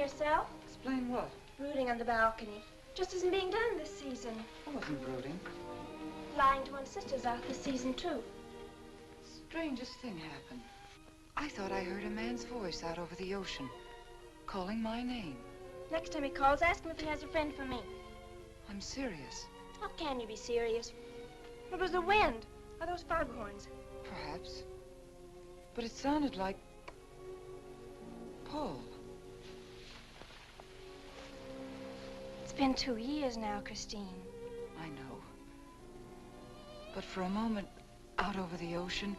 yourself. Explain what? Brooding on the balcony. Just isn't being done this season. I wasn't brooding. Lying to one's sisters out this season, too. Strangest thing happened. I thought I heard a man's voice out over the ocean, calling my name. Next time he calls, ask him if he has a friend for me. I'm serious. How can you be serious? It was the wind, or those foghorns. Perhaps. But it sounded like Paul. It's been 2 years now, Christine. I know. But for a moment, out over the ocean,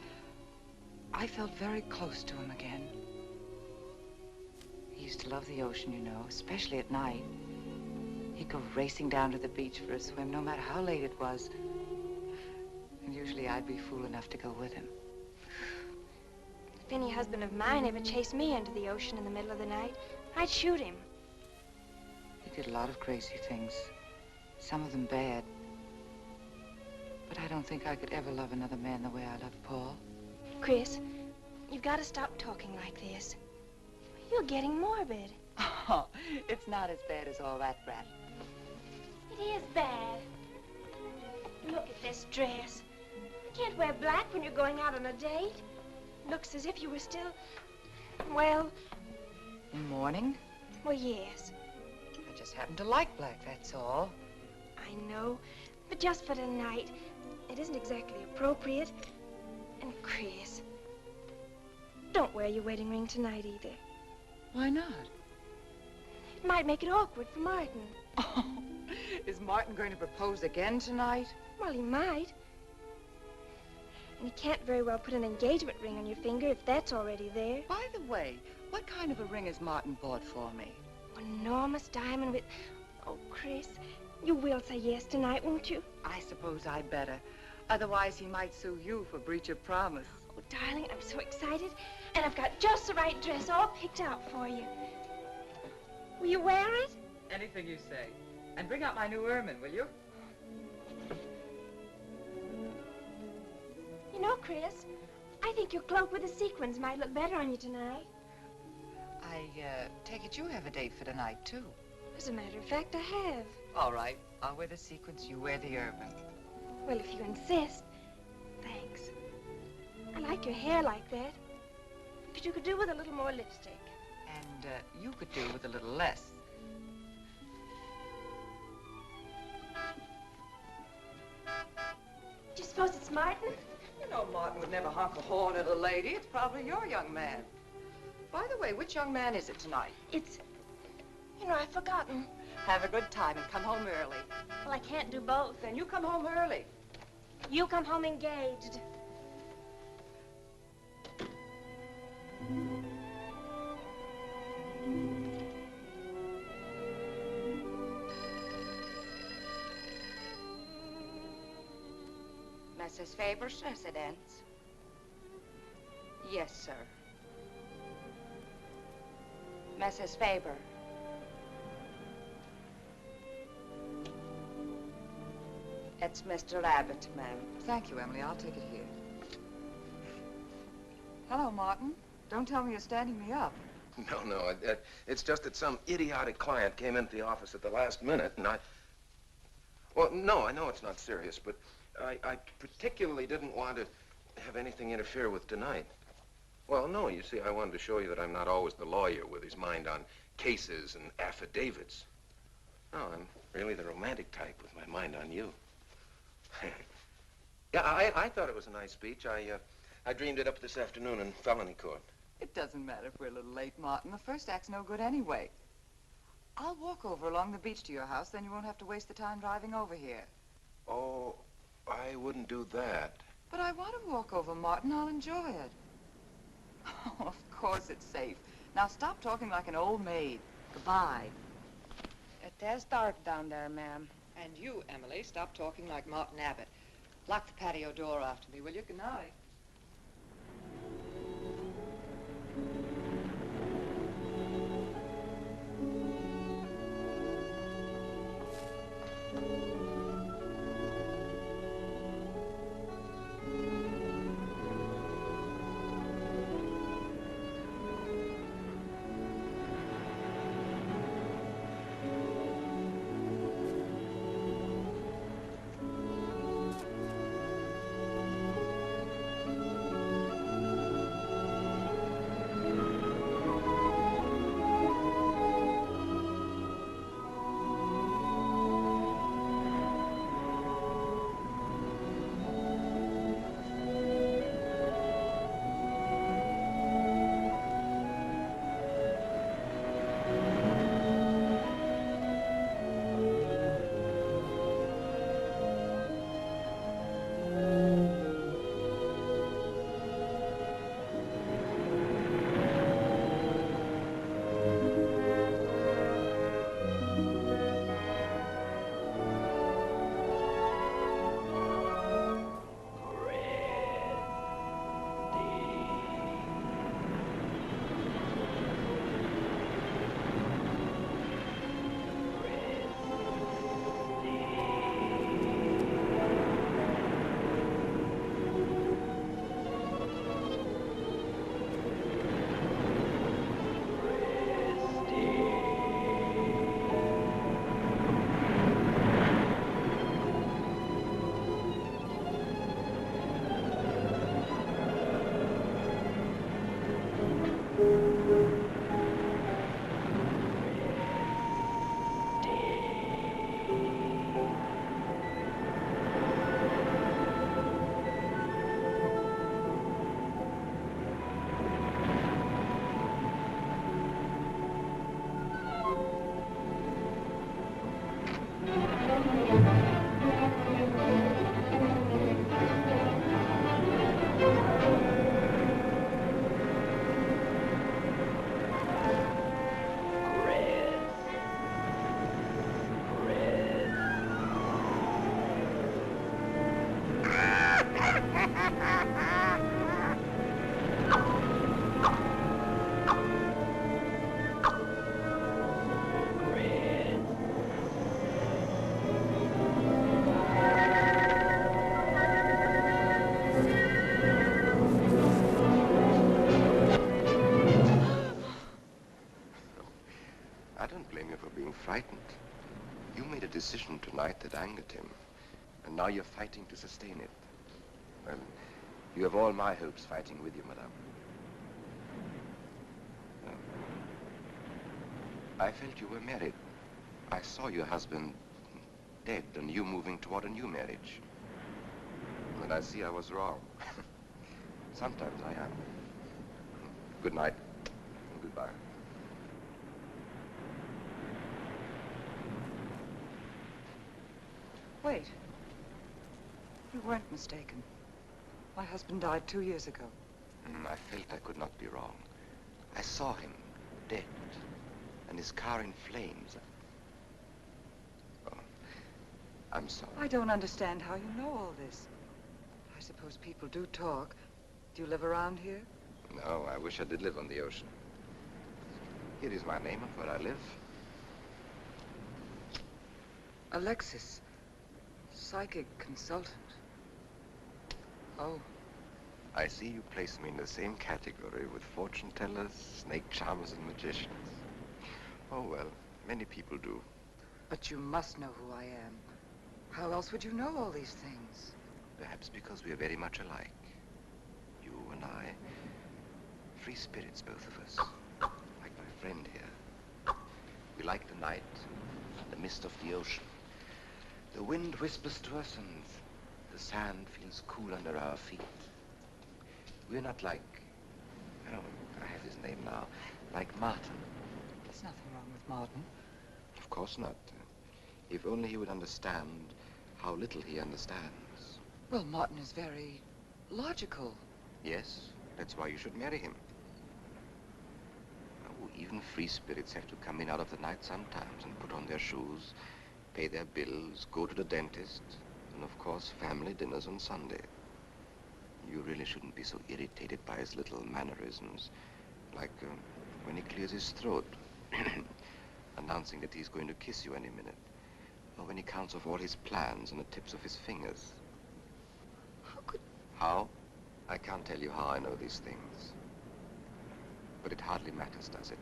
I felt very close to him again. He used to love the ocean, you know, especially at night. He'd go racing down to the beach for a swim, no matter how late it was. And usually I'd be fool enough to go with him. If any husband of mine ever chased me into the ocean in the middle of the night, I'd shoot him. He did a lot of crazy things, some of them bad. But I don't think I could ever love another man the way I love Paul. Chris, you've got to stop talking like this. You're getting morbid. Oh, it's not as bad as all that, Brat. It is bad. Look at this dress. You can't wear black when you're going out on a date. Looks as if you were still, well... In mourning? Well, yes. I just happen to like black, that's all. I know, but just for tonight, it isn't exactly appropriate. And Chris, don't wear your wedding ring tonight either. Why not? It might make it awkward for Martin. Oh, is Martin going to propose again tonight? Well, he might. And he can't very well put an engagement ring on your finger if that's already there. By the way, what kind of a ring has Martin bought for me? An enormous diamond with... Oh, Chris, you will say yes tonight, won't you? I suppose I'd better. Otherwise, he might sue you for breach of promise. Oh, darling, I'm so excited. And I've got just the right dress all picked out for you. Will you wear it? Anything you say. And bring out my new ermine, will you? You know, Chris, I think your cloak with the sequins might look better on you tonight. I take it you have a date for tonight, too. As a matter of fact, I have. All right. I'll wear the sequins, you wear the ermine. Well, if you insist. Thanks. I like your hair like that. But you could do with a little more lipstick. And you could do with a little less. Do you suppose it's Martin? You know Martin would never honk a horn at a lady. It's probably your young man. By the way, which young man is it tonight? It's... You know, I've forgotten. Have a good time and come home early. Well, I can't do both. Then you come home early. You come home engaged. Mrs. Faber's residence? Yes, sir. Mrs. Faber. It's Mr. Abbott, ma'am. Thank you, Emily. I'll take it here. Hello, Martin. Don't tell me you're standing me up. No, it's just that some idiotic client came into the office at the last minute, and Well, no, I know it's not serious, but I particularly didn't want to have anything interfere with tonight. Well, no, you see, I wanted to show you that I'm not always the lawyer with his mind on cases and affidavits. No, I'm really the romantic type with my mind on you. Yeah, I thought it was a nice speech. I dreamed it up this afternoon in felony court. It doesn't matter if we're a little late, Martin. The first act's no good anyway. I'll walk over along the beach to your house, then you won't have to waste the time driving over here. Oh, I wouldn't do that. But I want to walk over, Martin. I'll enjoy it. Oh, of course it's safe. Now stop talking like an old maid. Goodbye. It is dark down there, ma'am. And you, Emily, stop talking like Martin Abbott. Lock the patio door after me, will you? Good night. I don't blame you for being frightened. You made a decision tonight that angered him, and now you're fighting to sustain it. Well, you have all my hopes fighting with you, madame. I felt you were married. I saw your husband dead and you moving toward a new marriage. And I see I was wrong. Sometimes I am. Good night and goodbye. Wait. You weren't mistaken. My husband died 2 years ago. I felt I could not be wrong. I saw him dead and his car in flames. Oh, I'm sorry. I don't understand how you know all this. I suppose people do talk. Do you live around here? No, I wish I did live on the ocean. Here is my name and where I live. Alexis. Psychic consultant. Oh. I see you place me in the same category with fortune tellers, snake charmers, and magicians. Oh, well, many people do. But you must know who I am. How else would you know all these things? Perhaps because we are very much alike. You and I. Free spirits, both of us. Like my friend here. We like the night, the mist of the ocean. The wind whispers to us and the sand feels cool under our feet. We're not like, oh, I have his name now, like Martin. There's nothing wrong with Martin. Of course not. If only he would understand how little he understands. Well, Martin is very logical. Yes, that's why you should marry him. Oh, even free spirits have to come in out of the night sometimes and put on their shoes, pay their bills, go to the dentist, and of course, family dinners on Sunday. You really shouldn't be so irritated by his little mannerisms, like when he clears his throat, announcing that he's going to kiss you any minute, or when he counts off all his plans on the tips of his fingers. How could... How? I can't tell you how I know these things. But it hardly matters, does it?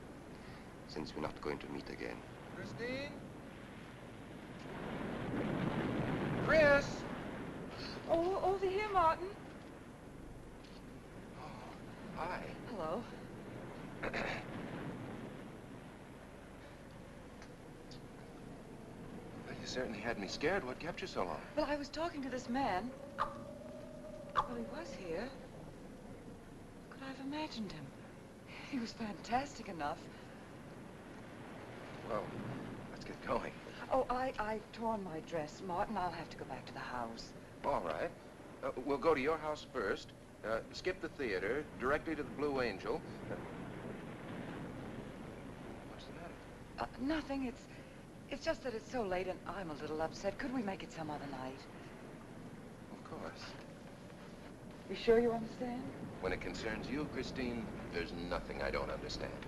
Since we're not going to meet again. Christine? Chris! Oh, over here, Martin. Hi. Hello. Well, you certainly had me scared. What kept you so long? Well, I was talking to this man. Well, he was here. Could I have imagined him? He was fantastic enough. Well, let's get going. Oh, I've torn my dress. Martin, I'll have to go back to the house. All right. We'll go to your house first. Skip the theater, directly to the Blue Angel. What's the matter? Nothing. It's just that it's so late and I'm a little upset. Could we make it some other night? Of course. You sure you understand? When it concerns you, Christine, there's nothing I don't understand.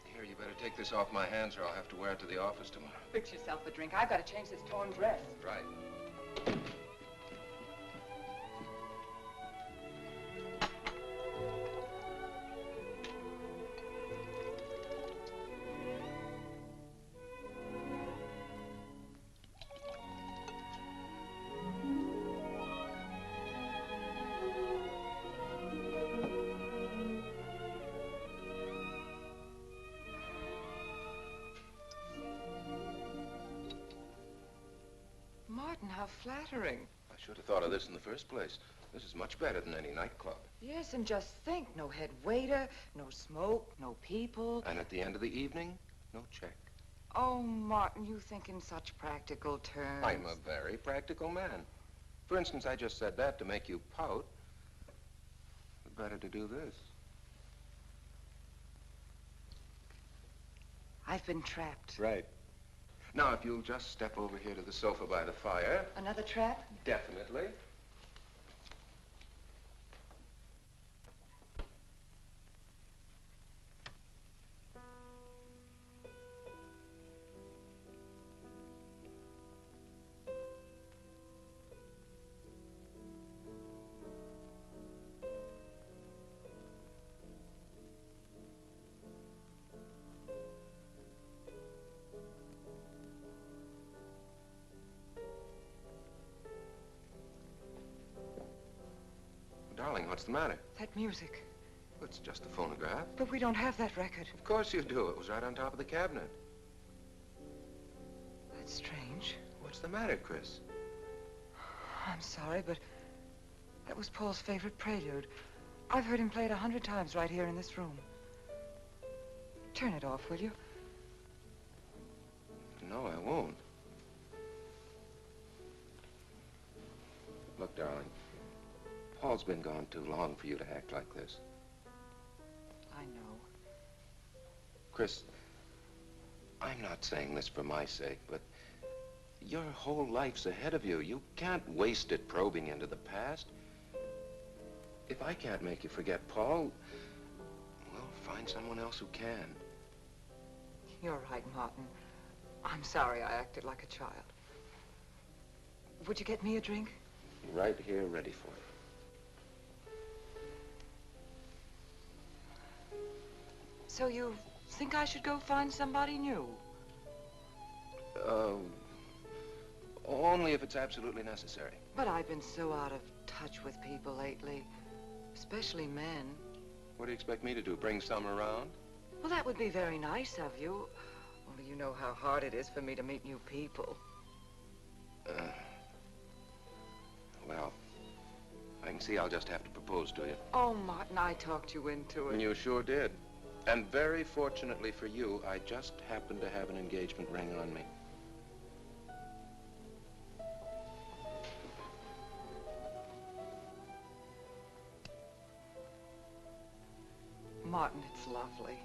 Here, you better take this off my hands or I'll have to wear it to the office tomorrow. Fix yourself a drink. I've got to change this torn dress. Right. flattering. I should have thought of this in the first place. This is much better than any nightclub. Yes, and just think, no head waiter, no smoke, no people. And at the end of the evening, no check. Oh, Martin, you think in such practical terms. I'm a very practical man. For instance, I just said that to make you pout. Better to do this. I've been trapped. Right. Now, if you'll just step over here to the sofa by the fire. Another trap? Definitely. Darling, what's the matter? That music. It's just a phonograph. But we don't have that record. Of course you do. It was right on top of the cabinet. That's strange. What's the matter, Chris? I'm sorry, but that was Paul's favorite prelude. I've heard him play it 100 times right here in this room. Turn it off, will you? No, I won't. Look, darling, Paul's been gone too long for you to act like this. I know. Chris, I'm not saying this for my sake, but your whole life's ahead of you. You can't waste it probing into the past. If I can't make you forget Paul, well, find someone else who can. You're right, Martin. I'm sorry I acted like a child. Would you get me a drink? Right here, ready for you. So you think I should go find somebody new? Only if it's absolutely necessary. But I've been so out of touch with people lately, especially men. What do you expect me to do, bring some around? Well, that would be very nice of you. Only you know how hard it is for me to meet new people. Well, I can see I'll just have to propose to you. Oh, Martin, I talked you into it. And you sure did. And very fortunately for you, I just happened to have an engagement ring on me. Martin, it's lovely.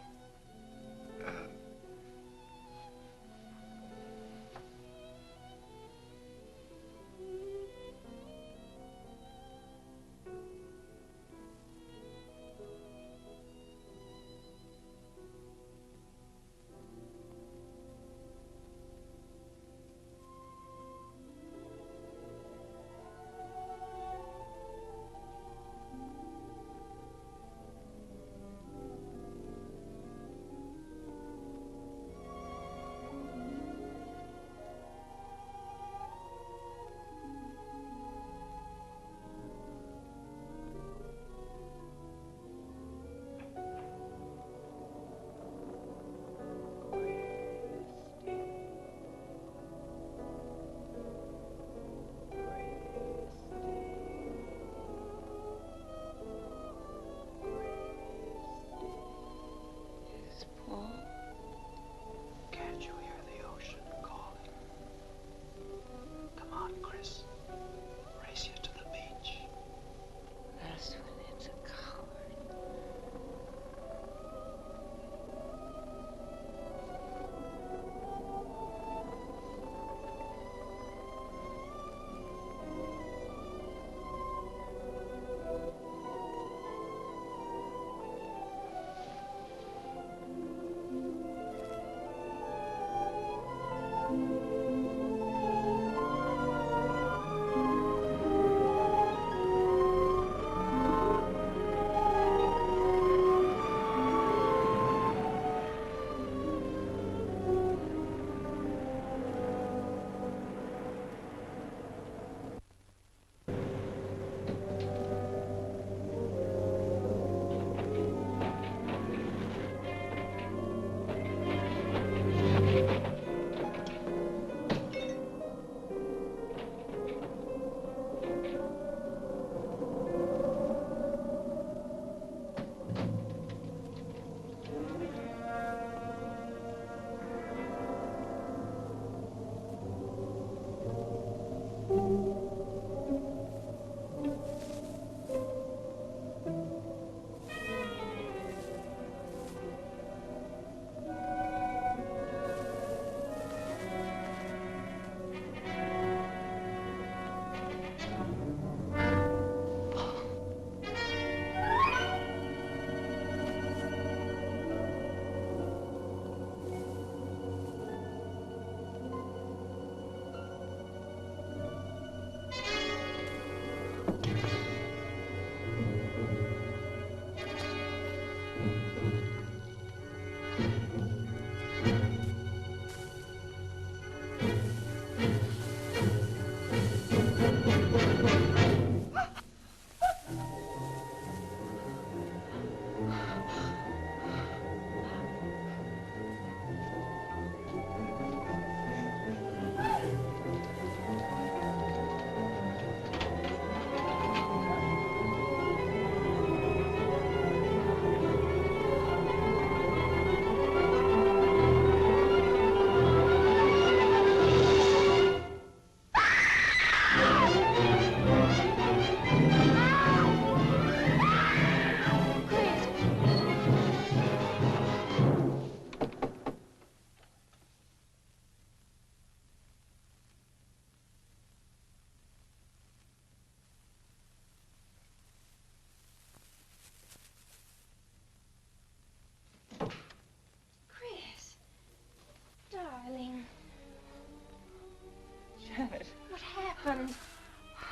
happened?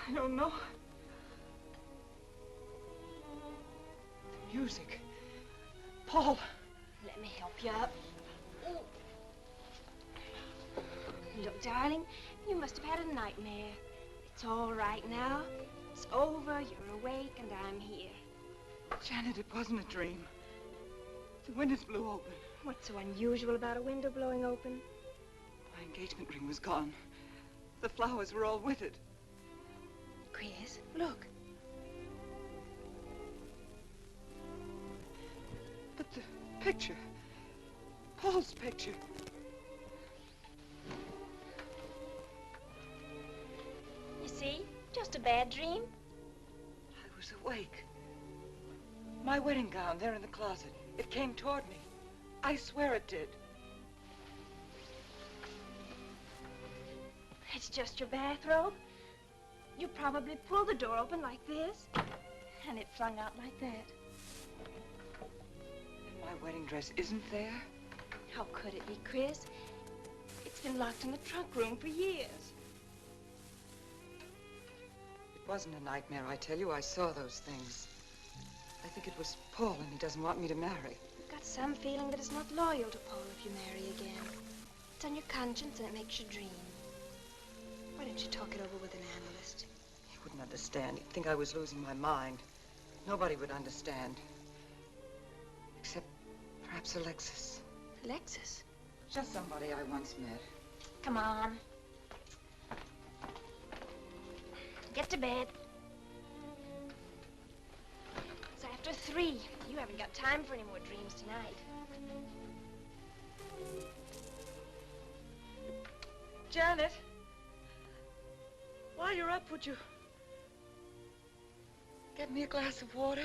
I don't know. The music. Paul. Let me help you up. Look, darling, you must have had a nightmare. It's all right now. It's over, you're awake, and I'm here. Janet, it wasn't a dream. The windows blew open. What's so unusual about a window blowing open? My engagement ring was gone. The flowers were all with it. Chris, look. But the picture. Paul's picture. You see? Just a bad dream. I was awake. My wedding gown there in the closet. It came toward me. I swear it did. It's just your bathrobe. You probably pulled the door open like this, and it flung out like that. And my wedding dress isn't there? How could it be, Chris? It's been locked in the trunk room for years. It wasn't a nightmare, I tell you. I saw those things. I think it was Paul, and he doesn't want me to marry. I've got some feeling that it's not loyal to Paul if you marry again. It's on your conscience and it makes you dream. Why don't you talk it over with an analyst? He wouldn't understand. He'd think I was losing my mind. Nobody would understand. Except perhaps Alexis. Alexis? Just somebody I once met. Come on. Get to bed. It's after 3. You haven't got time for any more dreams tonight. Janet, while you're up, would you get me a glass of water?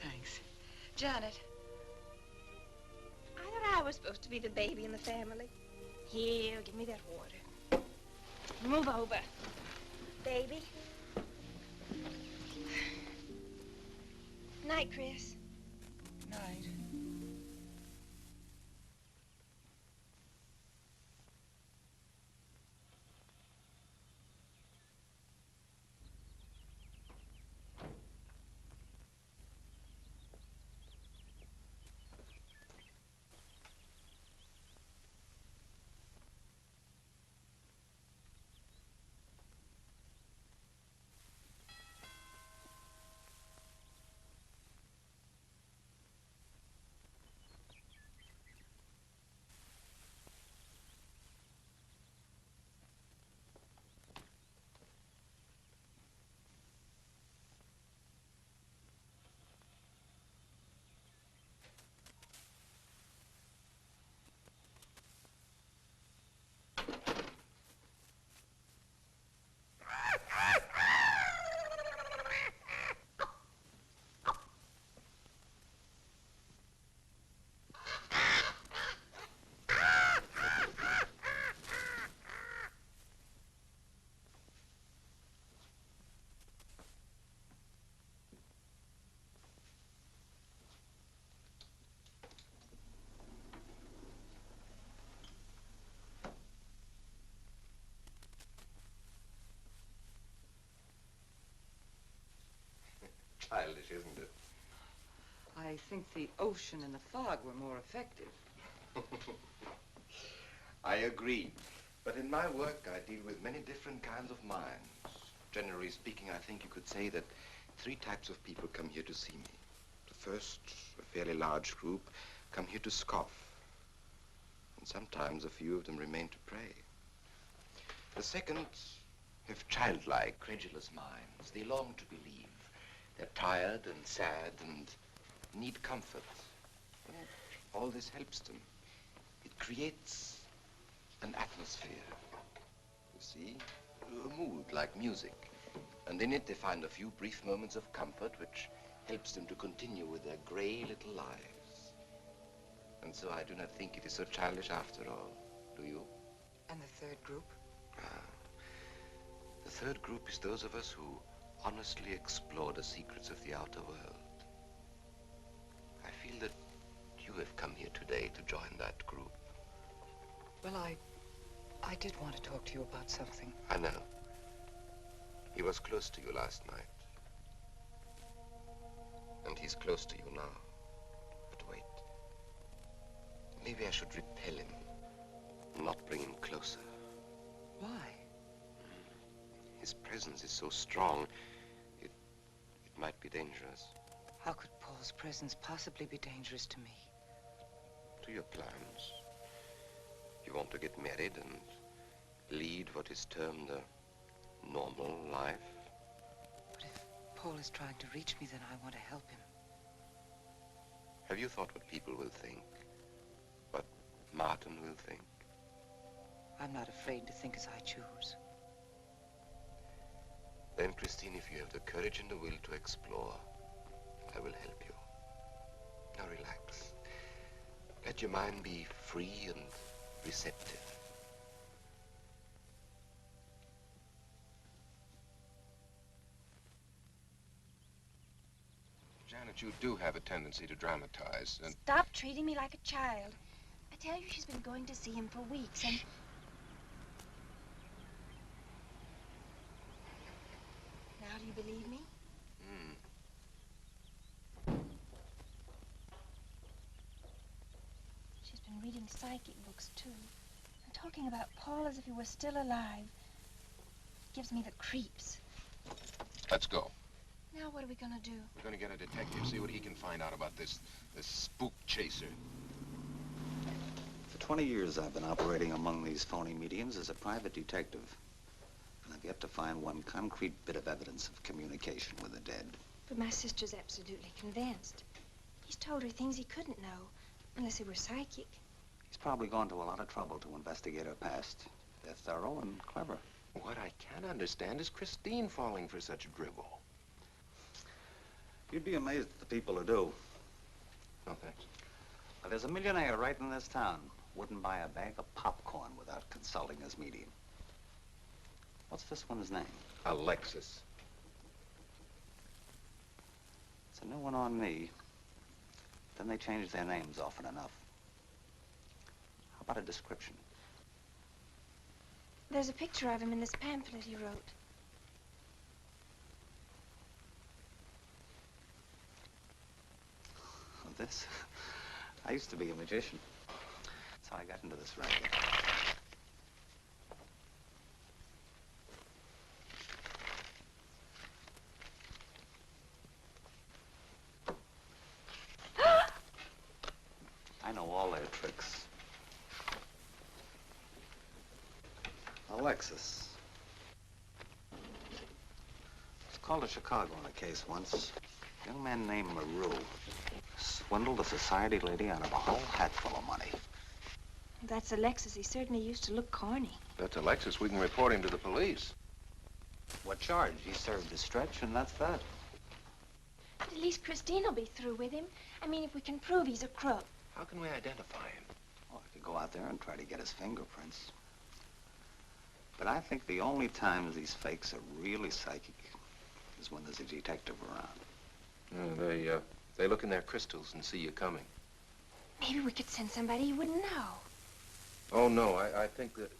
Thanks. Janet. I thought I was supposed to be the baby in the family. Here, give me that water. Move over. Baby. Night, Chris. Night. Childish, isn't it? I think the ocean and the fog were more effective. I agree. But in my work, I deal with many different kinds of minds. Generally speaking, I think you could say that 3 types of people come here to see me. The first, a fairly large group, come here to scoff. And sometimes a few of them remain to pray. The second have childlike, credulous minds. They long to believe. They're tired and sad and need comfort. But all this helps them. It creates an atmosphere. You see? A mood like music. And in it they find a few brief moments of comfort which helps them to continue with their gray little lives. And so I do not think it is so childish after all. Do you? And the third group? The third group is those of us who honestly explore the secrets of the outer world. have come here today to join that group? Well, I did want to talk to you about something. I know. He was close to you last night. And he's close to you now. But wait. Maybe I should repel him, not bring him closer. Why? His presence is so strong, it might be dangerous. How could Paul's presence possibly be dangerous to me? To your plans. You want to get married and lead what is termed a normal life. But if Paul is trying to reach me, then I want to help him. Have you thought what people will think? What Martin will think? I'm not afraid to think as I choose. Then, Christine, if you have the courage and the will to explore, I will help you. Now relax. Let your mind be free and receptive. Janet, you do have a tendency to dramatize, and... Stop treating me like a child. I tell you, she's been going to see him for weeks, and... Now do you believe me? She's been reading psychic books, too. And talking about Paul as if he were still alive. It gives me the creeps. Let's go. Now what are we gonna do? We're gonna get a detective, see what he can find out about this spook chaser. For 20 years, I've been operating among these phony mediums as a private detective. And I've yet to find one concrete bit of evidence of communication with the dead. But my sister's absolutely convinced. He's told her things he couldn't know, unless he were psychic. He's probably gone to a lot of trouble to investigate her past. They're thorough and clever. What I can't understand is Christine falling for such drivel. You'd be amazed at the people who do. No, thanks. Well, there's a millionaire right in this town. Wouldn't buy a bag of popcorn without consulting his medium. What's this one's name? Alexis. It's a new one on me. Then they change their names often enough. How about a description? There's a picture of him in this pamphlet he wrote. This? I used to be a magician. That's how I got into this racket. I know all their tricks. Alexis. I was called to Chicago on a case once. A young man named Maru swindled a society lady out of a whole hatful of money. That's Alexis. He certainly used to look corny. That's Alexis. We can report him to the police. What charge? He served his stretch, and that's that. But at least Christine will be through with him. I mean, if we can prove he's a crook. How can we identify him? Well, I could go out there and try to get his fingerprints. But I think the only times these fakes are really psychic is when there's a detective around. They look in their crystals and see you coming. Maybe we could send somebody you wouldn't know. Oh, no, I think that...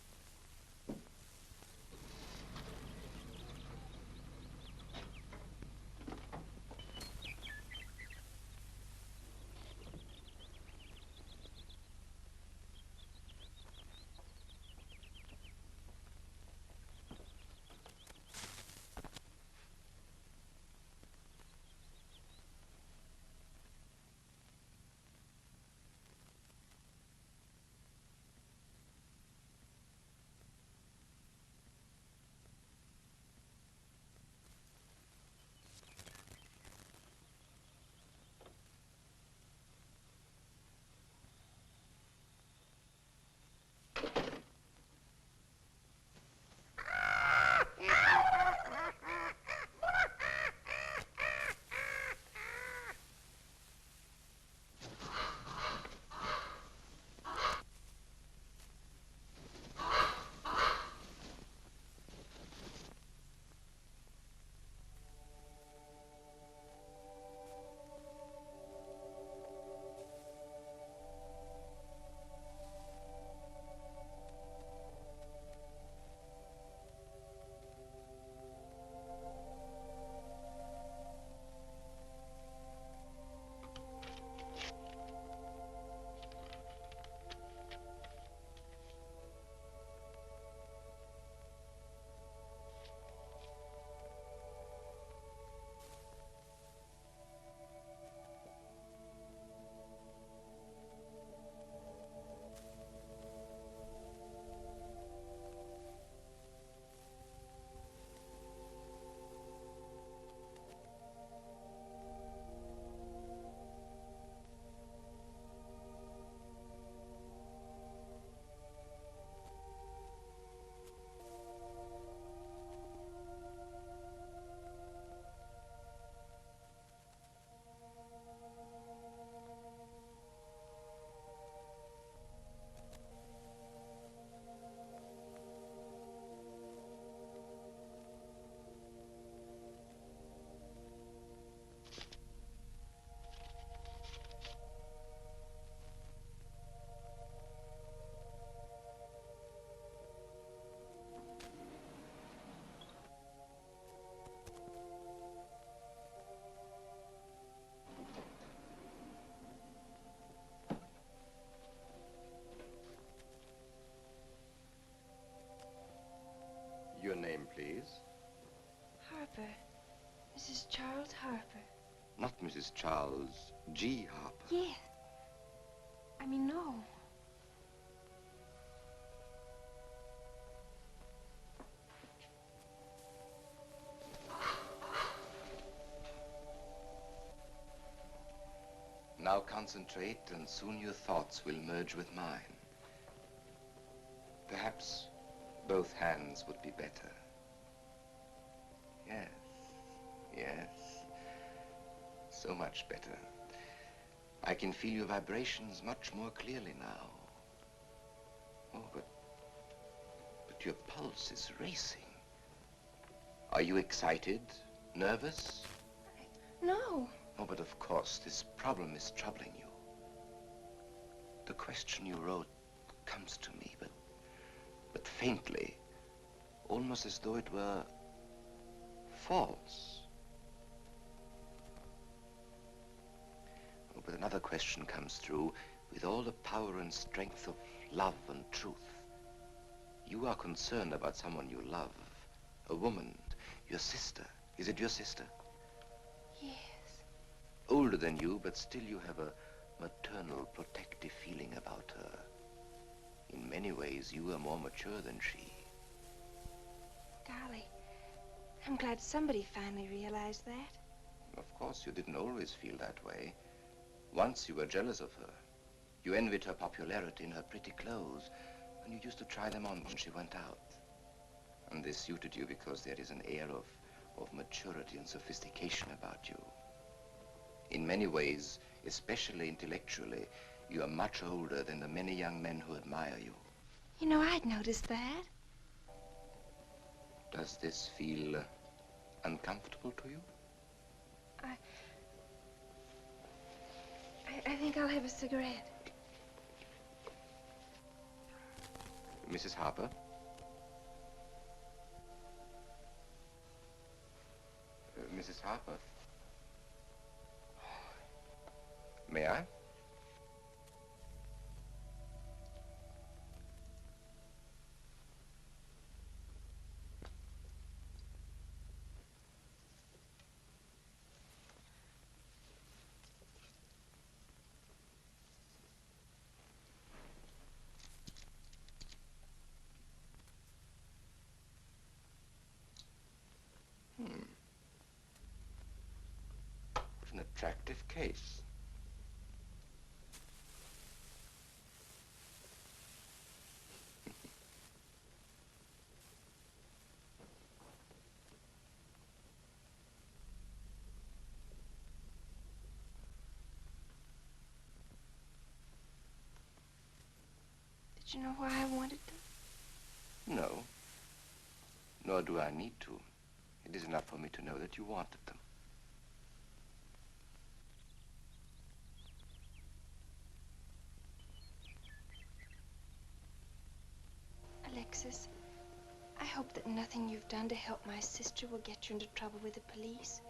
please? Harper. Mrs. Charles Harper. Not Mrs. Charles G. Harper. Yeah. I mean, no. Now concentrate, and soon your thoughts will merge with mine. Perhaps both hands would be better. Yes, yes. So much better. I can feel your vibrations much more clearly now. Oh, but your pulse is racing. Are you excited? Nervous? No. Oh, but of course, this problem is troubling you. The question you wrote comes to me, but faintly, almost as though it were false. Oh, but another question comes through with all the power and strength of love and truth. You are concerned about someone you love, a woman, your sister. Is it your sister? Yes. Older than you, but still you have a maternal, protective feeling about her. In many ways, you are more mature than she. Golly, I'm glad somebody finally realized that. Of course, you didn't always feel that way. Once you were jealous of her. You envied her popularity in her pretty clothes, and you used to try them on when she went out. And this suited you because there is an air of maturity and sophistication about you. In many ways, especially intellectually, you are much older than the many young men who admire you. You know, I'd noticed that. Does this feel uncomfortable to you? I think I'll have a cigarette. Mrs. Harper? Mrs. Harper? May I? What an attractive case. Did you know why I wanted them? No. Nor do I need to. It is enough for me to know that you wanted them. Alexis, I hope that nothing you've done to help my sister will get you into trouble with the police.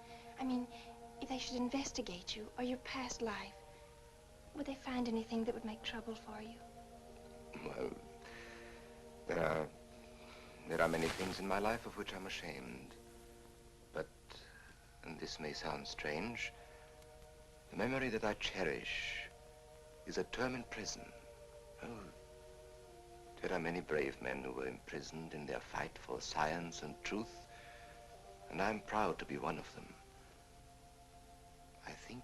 I mean, if they should investigate you or your past life, would they find anything that would make trouble for you? Well, there are many things in my life of which I'm ashamed. But, and this may sound strange, the memory that I cherish is a term in prison. Oh, there are many brave men who were imprisoned in their fight for science and truth, and I'm proud to be one of them. I think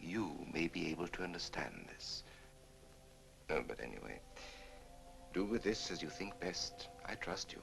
you may be able to understand this. But anyway, do with this as you think best. I trust you.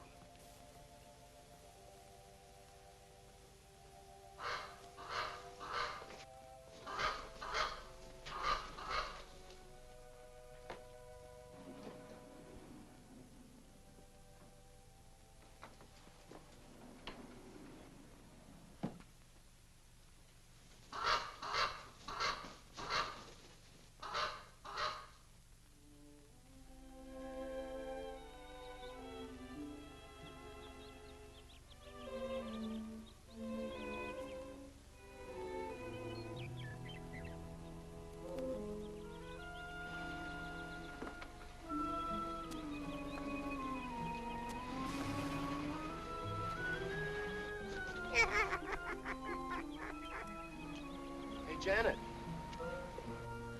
Janet.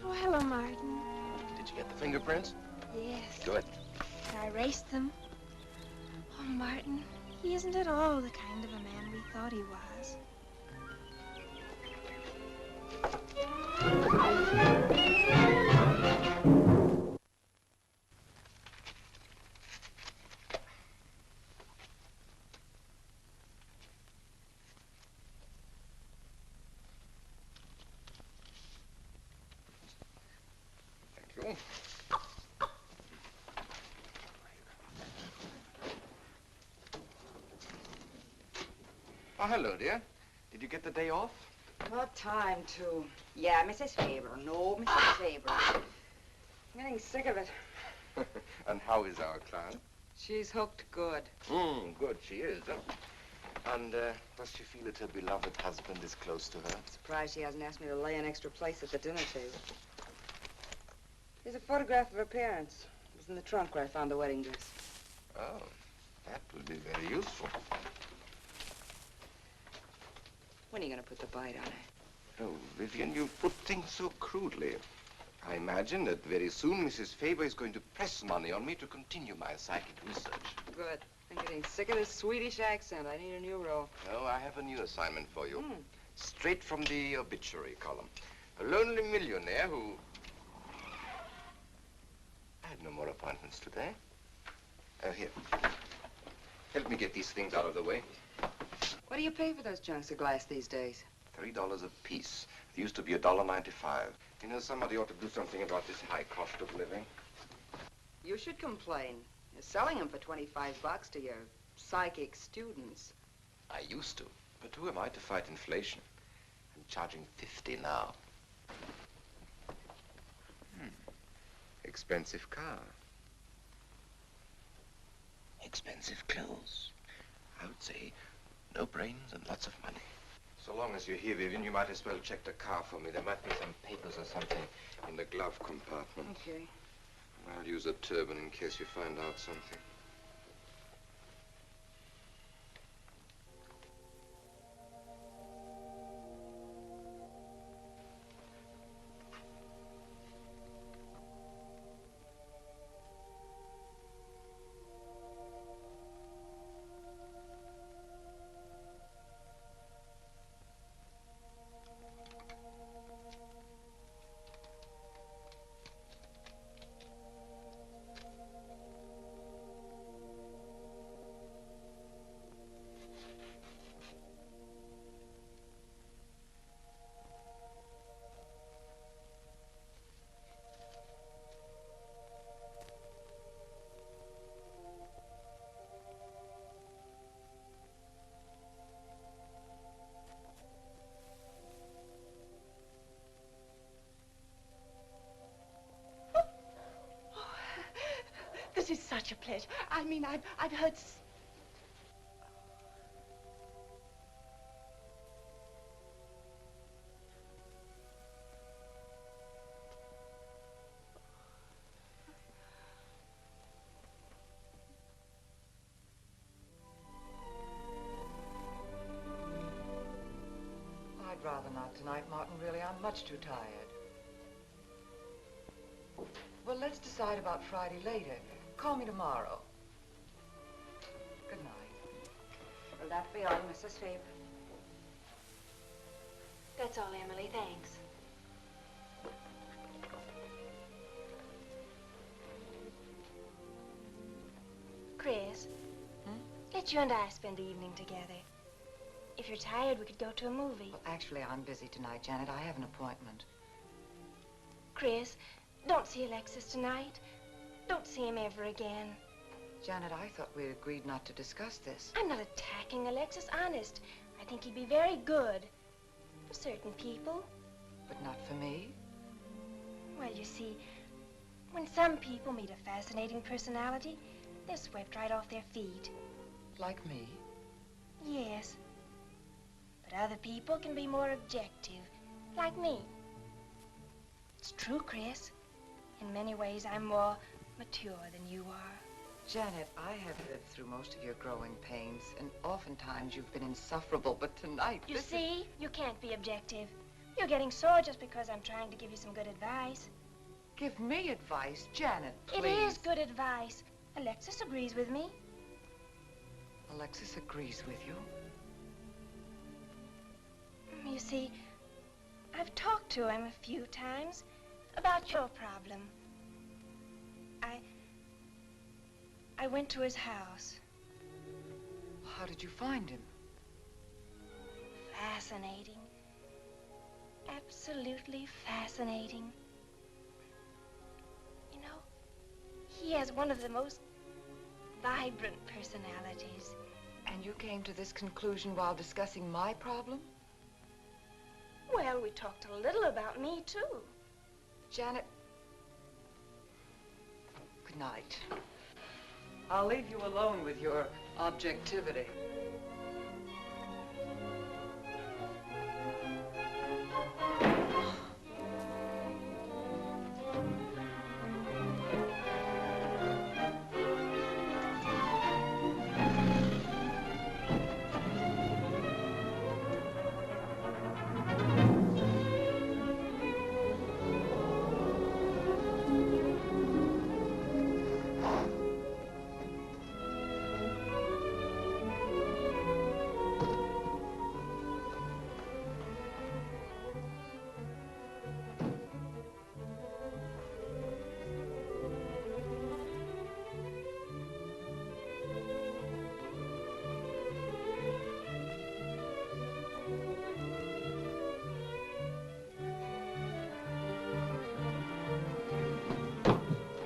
Oh, hello, Martin. Did you get the fingerprints? Yes. Good. I erased them. Oh, Martin, he isn't at all the kind of a man we thought he was. Thank you. Oh, hello, dear. Did you get the day off? What time to? Yeah, Mrs. Faber. No, Mrs. Faber. I'm getting sick of it. And how is our client? She's hooked good. Good, she is. And does she feel that her beloved husband is close to her? Surprised she hasn't asked me to lay an extra place at the dinner table. Here's a photograph of her parents. It was in the trunk where I found the wedding dress. Oh, that will be very useful. When are you going to put the bite on it? Oh, Vivian, you put things so crudely. I imagine that very soon Mrs. Faber is going to press money on me to continue my psychic research. Good. I'm getting sick of this Swedish accent. I need a new role. Oh, I have a new assignment for you. Straight from the obituary column. A lonely millionaire who... I had no more appointments today. Here. Help me get these things out of the way. What do you pay for those chunks of glass these days? $3 a piece. It used to be $1.95. You know, somebody ought to do something about this high cost of living. You should complain. You're selling them for 25 bucks to your psychic students. I used to. But who am I to fight inflation? I'm charging 50 now. Expensive car. Expensive clothes. I would say no brains and lots of money. So long as you're here, Vivian, you might as well check the car for me. There might be some papers or something in the glove compartment. Okay. I'll use a turban in case you find out something. This is such a pleasure. I mean, I've heard... I'd rather not tonight, Martin, really. I'm much too tired. Well, let's decide about Friday later. Call me tomorrow. Good night. Will that be all, Mrs. Faber? That's all, Emily. Thanks. Chris, let you and I spend the evening together. If you're tired, we could go to a movie. Well, actually, I'm busy tonight, Janet. I have an appointment. Chris, don't see Alexis tonight. Don't see him ever again. Janet, I thought we agreed not to discuss this. I'm not attacking Alexis, honest. I think he'd be very good for certain people. But not for me? Well, you see, when some people meet a fascinating personality, they're swept right off their feet. Like me? Yes. But other people can be more objective, like me. It's true, Chris. In many ways, I'm more mature than you are. Janet, I have lived through most of your growing pains, and oftentimes you've been insufferable, but tonight, You see, you can't be objective. You're getting sore just because I'm trying to give you some good advice. Give me advice, Janet, please. It is good advice. Alexis agrees with me. Alexis agrees with you? You see, I've talked to him a few times about your problem. I went to his house. How did you find him? Fascinating. Absolutely fascinating. You know, he has one of the most vibrant personalities. And you came to this conclusion while discussing my problem? Well, we talked a little about me, too. Janet, good night. I'll leave you alone with your objectivity.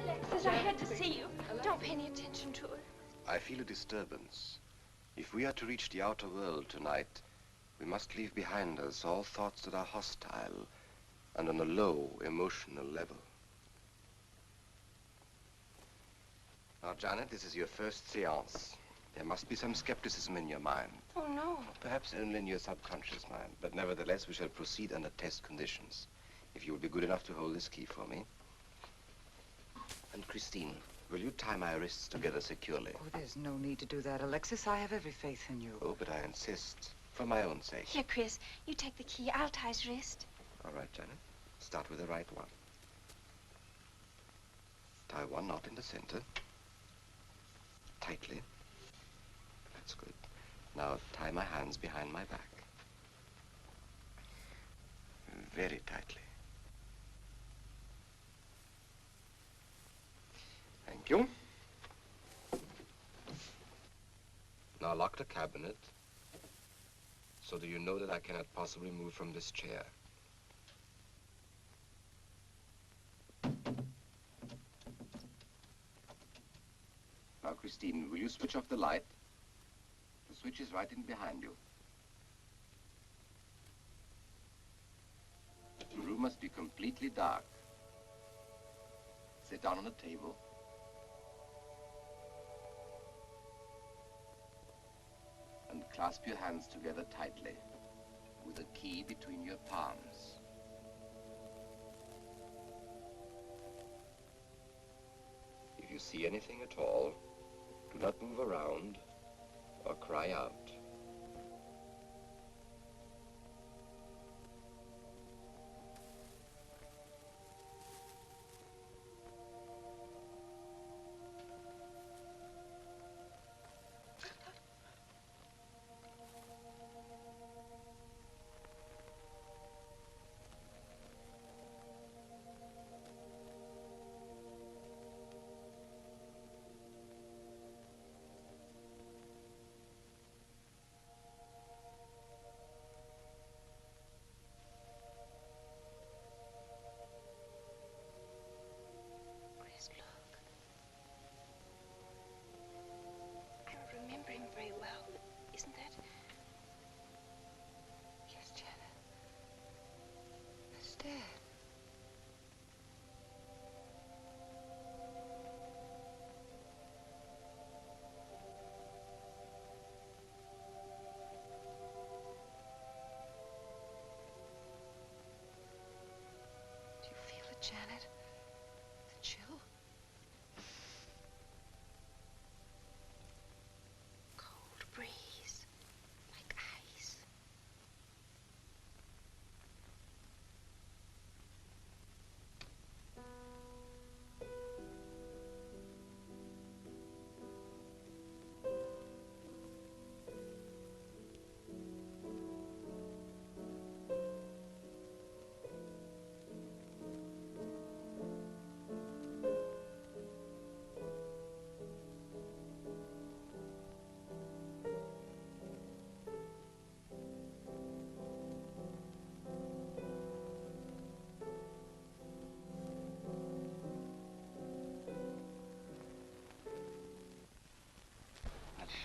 Alexis, I had to see you. Don't pay any attention to her. I feel a disturbance. If we are to reach the outer world tonight, we must leave behind us all thoughts that are hostile and on a low emotional level. Now, Janet, this is your first seance. There must be some skepticism in your mind. Oh, no. Perhaps only in your subconscious mind, but nevertheless, we shall proceed under test conditions. If you will be good enough to hold this key for me. And Christine, will you tie my wrists together securely? Oh, there's no need to do that, Alexis. I have every faith in you. Oh, but I insist, for my own sake. Here, Chris, you take the key. I'll tie his wrist. All right, Janet. Start with the right one. Tie one knot in the center. Tightly. That's good. Now tie my hands behind my back. Very tightly. Thank you. Now lock the cabinet so that you know that I cannot possibly move from this chair. Now, Christine, will you switch off the light? The switch is right in behind you. The room must be completely dark. Sit down on the table. And clasp your hands together tightly, with a key between your palms. If you see anything at all, do not move around or cry out.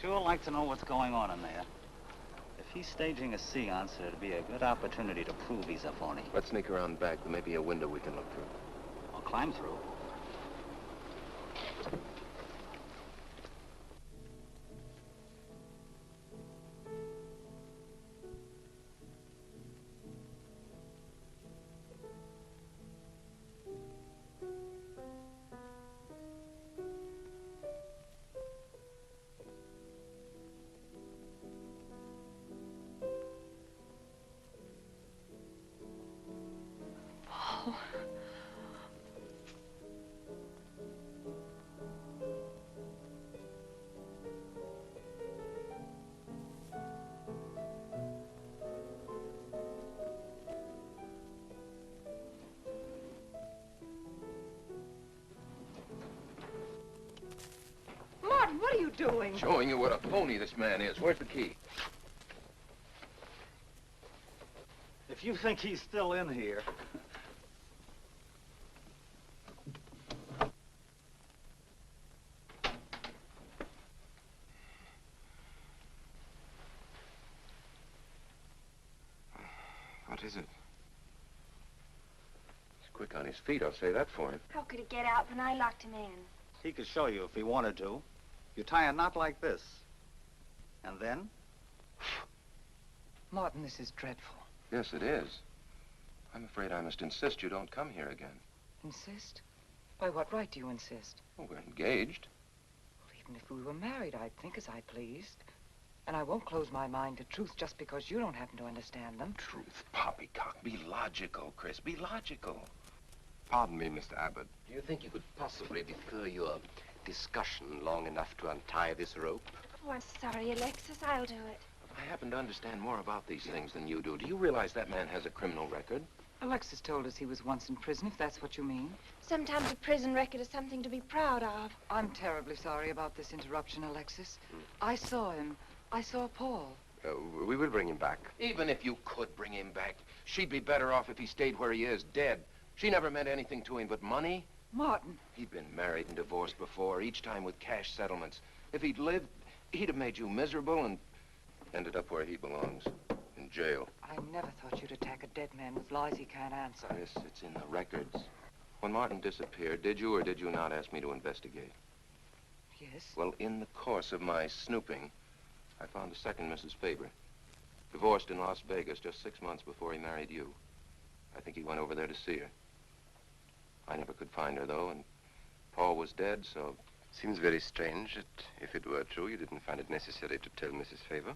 sure like to know what's going on in there. If he's staging a seance, it'd be a good opportunity to prove he's a phony. Let's sneak around back. There may be a window we can look through. I'll climb through. Martin, what are you doing? Showing you what a phony this man is. Where's the key? If you think he's still in here... What is it? He's quick on his feet, I'll say that for him. How could he get out when I locked him in? He could show you if he wanted to. You tie a knot like this. And then? Martin, this is dreadful. Yes, it is. I'm afraid I must insist you don't come here again. Insist? By what right do you insist? Well, we're engaged. Well, even if we were married, I'd think as I pleased. And I won't close my mind to truth just because you don't happen to understand them. Truth, poppycock. Be logical, Chris. Be logical. Pardon me, Mr. Abbott. Do you think you could possibly defer your discussion long enough to untie this rope? Oh, I'm sorry, Alexis. I'll do it. I happen to understand more about these things than you do. Do you realize that man has a criminal record? Alexis told us he was once in prison, if that's what you mean. Sometimes a prison record is something to be proud of. I'm terribly sorry about this interruption, Alexis. I saw him. I saw Paul. We will bring him back. Even if you could bring him back, she'd be better off if he stayed where he is, dead. She never meant anything to him but money. Martin. He'd been married and divorced before, each time with cash settlements. If he'd lived, he'd have made you miserable and ended up where he belongs, in jail. I never thought you'd attack a dead man with lies he can't answer. Yes, it's in the records. When Martin disappeared, did you or did you not ask me to investigate? Yes. Well, in the course of my snooping, I found a second Mrs. Faber, divorced in Las Vegas just 6 months before he married you. I think he went over there to see her. I never could find her, though, and Paul was dead, so... Seems very strange that if it were true, you didn't find it necessary to tell Mrs. Faber.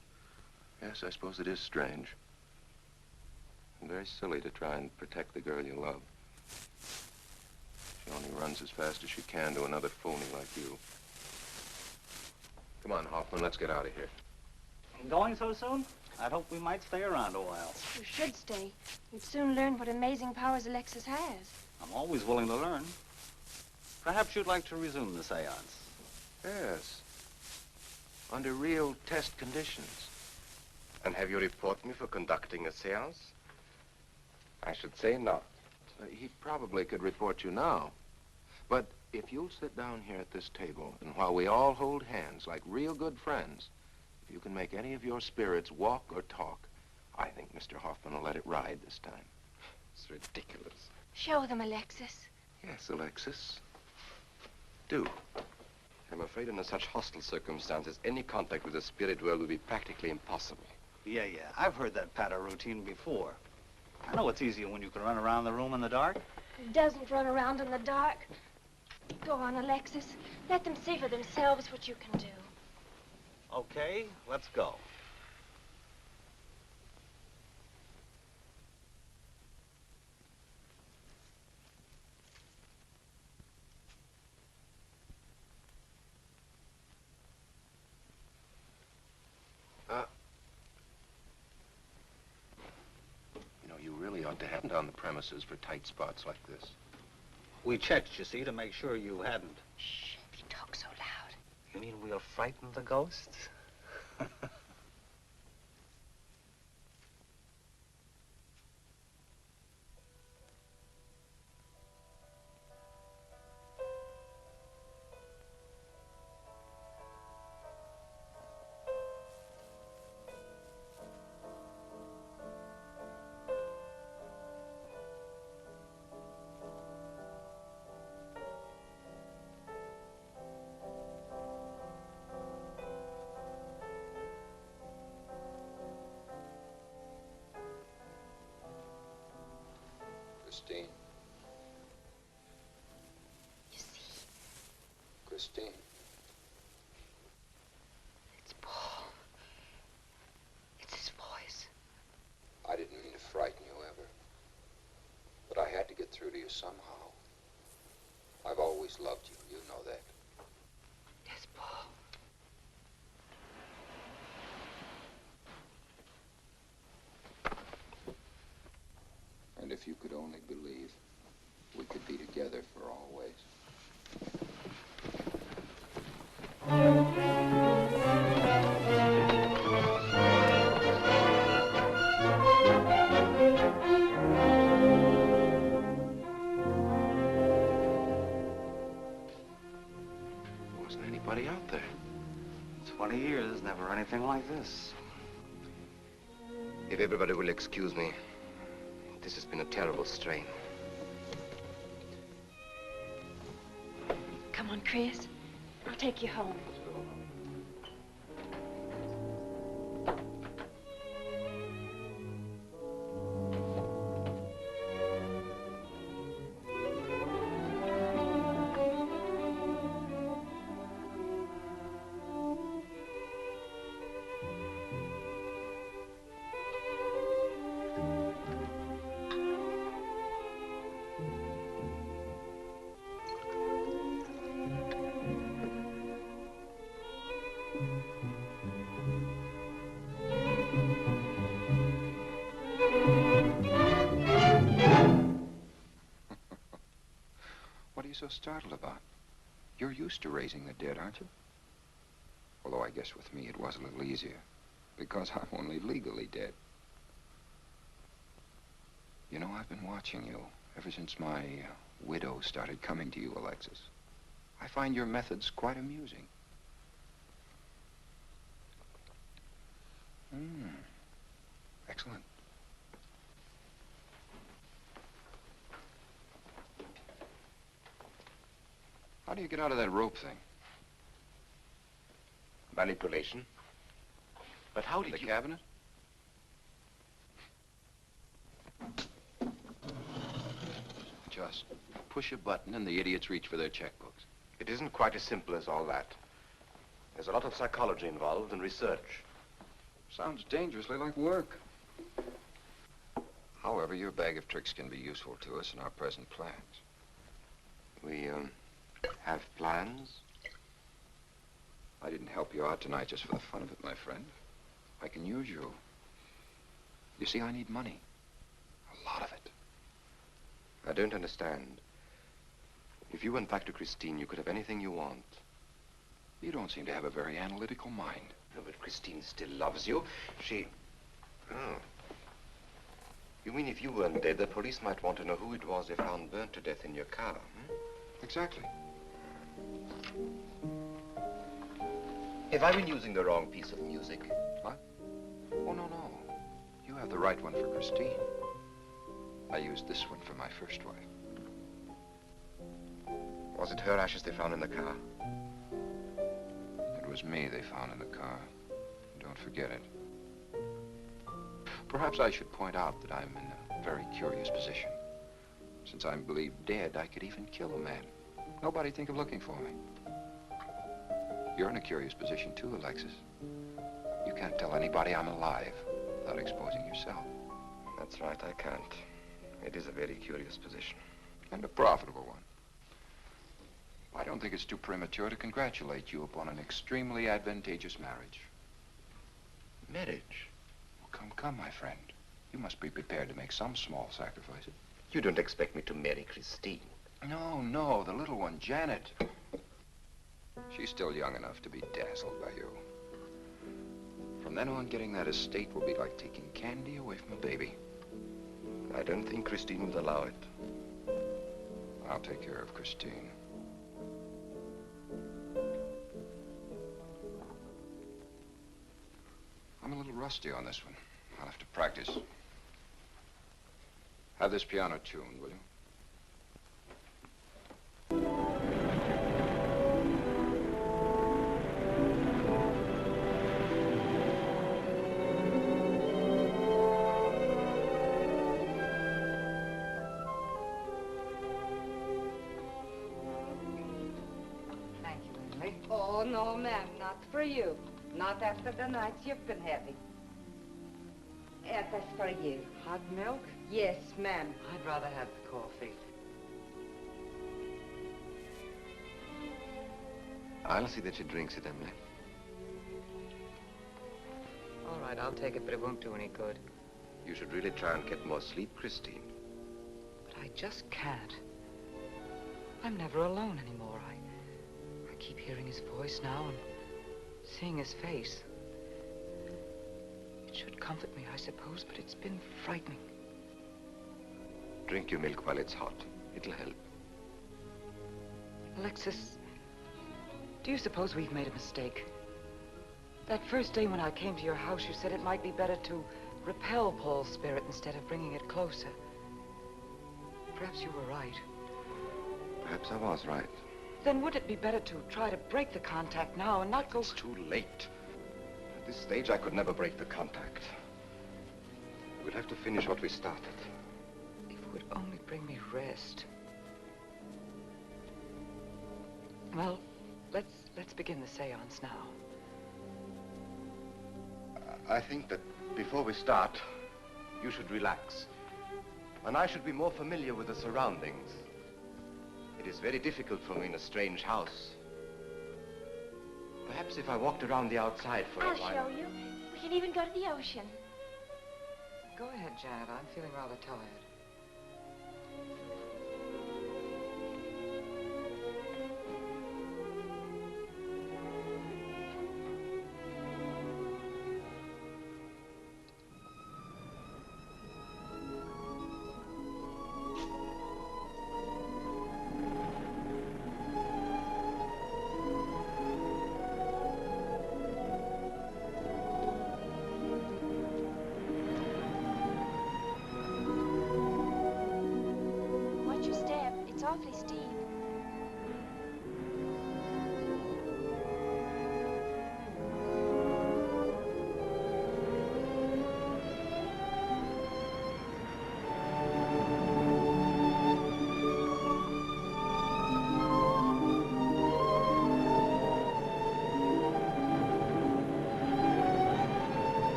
Yes, I suppose it is strange. And very silly to try and protect the girl you love. She only runs as fast as she can to another phony like you. Come on, Hoffman, let's get out of here. Going so soon? I'd hope we might stay around a while. You should stay. You'd soon learn what amazing powers Alexis has. I'm always willing to learn. Perhaps you'd like to resume the seance. Yes. Under real test conditions. And have you reported me for conducting a seance? I should say not. He probably could report you now. But if you'll sit down here at this table, and while we all hold hands like real good friends, if you can make any of your spirits walk or talk, I think Mr. Hoffman will let it ride this time. It's ridiculous. Show them, Alexis. Yes, Alexis. Do. I'm afraid under such hostile circumstances, any contact with the spirit world would be practically impossible. Yeah. I've heard that patter routine before. I know it's easier when you can run around the room in the dark. Who doesn't run around in the dark? Go on, Alexis. Let them see for themselves what you can do. Okay, let's go. You really ought to have on the premises for tight spots like this. We checked, you see, to make sure you hadn't. Shh, you talk so loud. You mean we'll frighten the ghosts? Christine. You see, Christine. it's Paul. It's his voice. I didn't mean to frighten you ever. But I had to get through to you somehow. I've always loved you. You know that. Yes, Paul. And if you could only believe, we could be together for always. Wasn't anybody out there. 20 years, never anything like this. If everybody will excuse me, this has been a terrible strain. Come on, Chris. I'll take you home. What are you so startled about? You're used to raising the dead, aren't you? Although I guess with me it was a little easier, because I'm only legally dead. You know, I've been watching you ever since my widow started coming to you, Alexis. I find your methods quite amusing. Excellent. How do you get out of that rope thing? Manipulation. But how did The you... cabinet? Just push a button and the idiots reach for their checkbooks. It isn't quite as simple as all that. There's a lot of psychology involved and research. Sounds dangerously like work. However, your bag of tricks can be useful to us in our present plans. We, have plans? I didn't help you out tonight just for the fun of it, my friend. I can use you. You see, I need money. A lot of it. I don't understand. If you went back to Christine, you could have anything you want. You don't seem to have a very analytical mind. No, but Christine still loves you. She... Oh. You mean if you weren't dead, the police might want to know who it was they found burnt to death in your car, hmm? Exactly. Have I been using the wrong piece of music? What? Oh, no, no. You have the right one for Christine. I used this one for my first wife. Was it her ashes they found in the car? It was me they found in the car. Don't forget it. Perhaps I should point out that I'm in a very curious position. Since I'm believed dead, I could even kill a man. Nobody'd think of looking for me. You're in a curious position too, Alexis. You can't tell anybody I'm alive without exposing yourself. That's right, I can't. It is a very curious position. And a profitable one. I don't think it's too premature to congratulate you upon an extremely advantageous marriage. Marriage? Well, come, my friend. You must be prepared to make some small sacrifices. You don't expect me to marry Christine? No, the little one, Janet. She's still young enough to be dazzled by you. From then on, getting that estate will be like taking candy away from a baby. I don't think Christine would allow it. I'll take care of Christine. I'm a little rusty on this one. I'll have to practice. Have this piano tuned, will you? Oh, no, ma'am, not for you. Not after the night you've been having. That's for you. Hot milk? Yes, ma'am. I'd rather have the coffee. I'll see that she drinks it, Emily. All right, I'll take it, but it won't do any good. You should really try and get more sleep, Christine. But I just can't. I'm never alone anymore. I keep hearing his voice now and seeing his face. It should comfort me, I suppose, but it's been frightening. Drink your milk while it's hot. It'll help. Alexis, do you suppose we've made a mistake? That first day when I came to your house, you said it might be better to repel Paul's spirit instead of bringing it closer. Perhaps you were right. Perhaps I was right. Then would it be better to try to break the contact now and not go... It's too late. At this stage, I could never break the contact. We'll have to finish what we started. If it would only bring me rest. Well, let's begin the seance now. I think that before we start, you should relax. And I should be more familiar with the surroundings. It is very difficult for me in a strange house. Perhaps if I walked around the outside for a while... I'll show you. We can even go to the ocean. Go ahead, Janet. I'm feeling rather tired. Watch your step. It's awfully steep.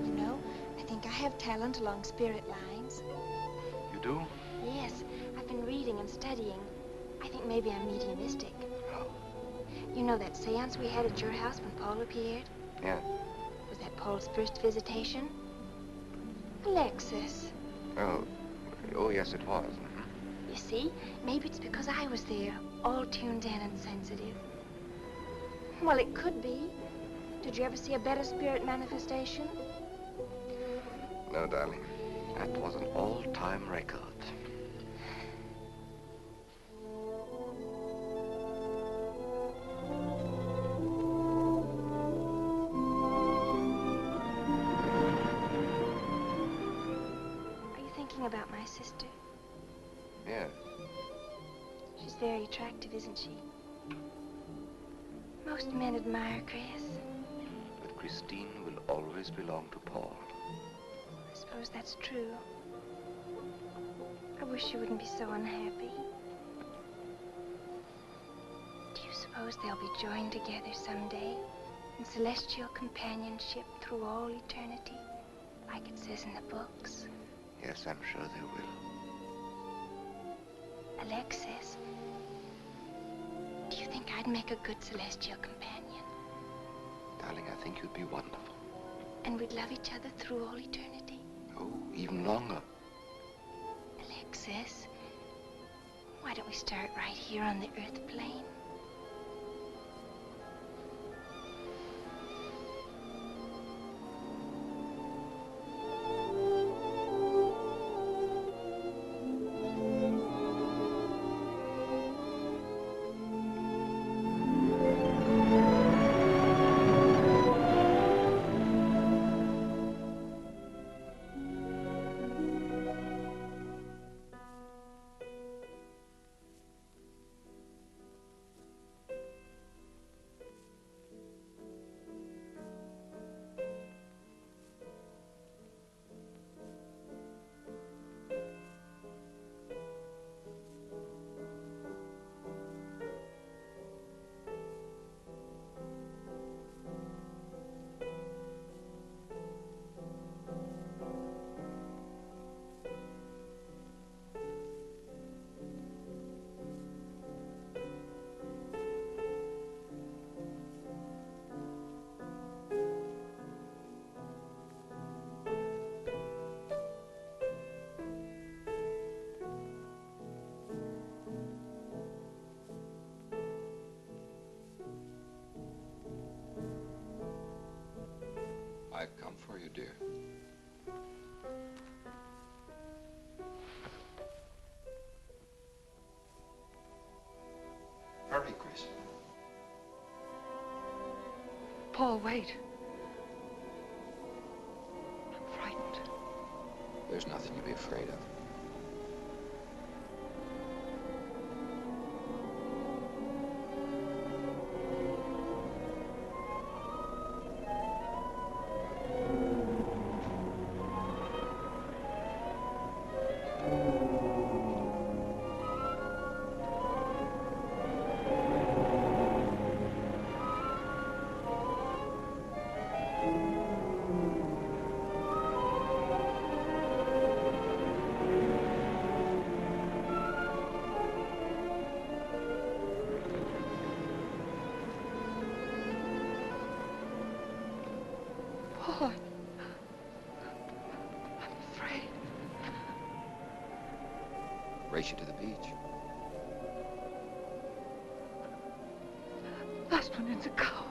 You know, I think I have talent along spirit lines. You do? Yes, I've been reading and studying. I think maybe I'm mediumistic. Oh. You know that seance we had at your house when Paul appeared? Yeah. Was that Paul's first visitation? Alexis. Oh, yes, it was. Mhm. You see, maybe it's because I was there, all tuned in and sensitive. Well, it could be. Did you ever see a better spirit manifestation? No, darling. That was an all-time record. Are you thinking about my sister? Yeah. She's very attractive, isn't she? Most men admire Chris. But Christine will always belong to Paul. I suppose that's true. I wish she wouldn't be so unhappy. Do you suppose they'll be joined together someday in celestial companionship through all eternity, like it says in the books? Yes, I'm sure they will. Alexis, do you think I'd make a good celestial companion? Darling, I think you'd be wonderful. And we'd love each other through all eternity? Oh, even longer. Alexis, why don't we start right here on the earth plane? I've come for you, dear. Hurry, Chris. Paul, wait. I'm frightened. There's nothing to be afraid of. Paul, I'm afraid. Race you to the beach. Last one in's a coward.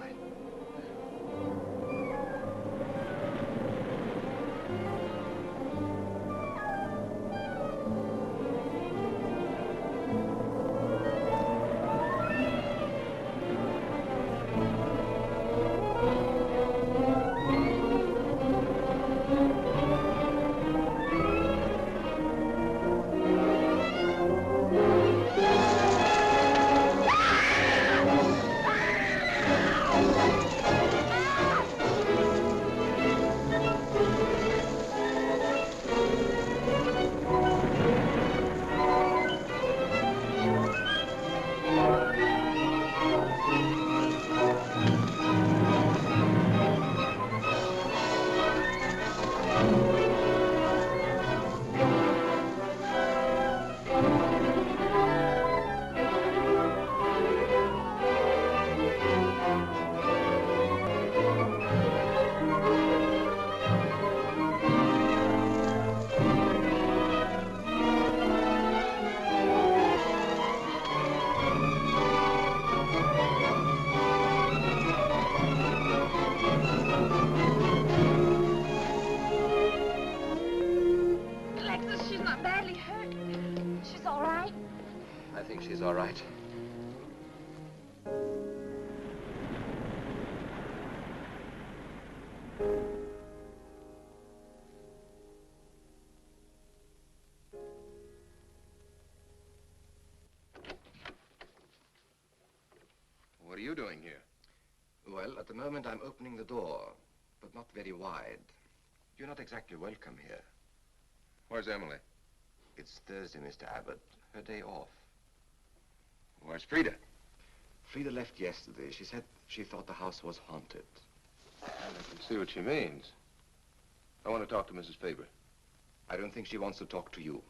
Alexis, she's not badly hurt. She's all right. I think she's all right. What are you doing here? Well, at the moment I'm opening the door, but not very wide. You're not exactly welcome here. Where's Emily? It's Thursday, Mr. Abbott. Her day off. Where's Frida? Frida left yesterday. She said she thought the house was haunted. I can see what she means. I want to talk to Mrs. Faber. I don't think she wants to talk to you.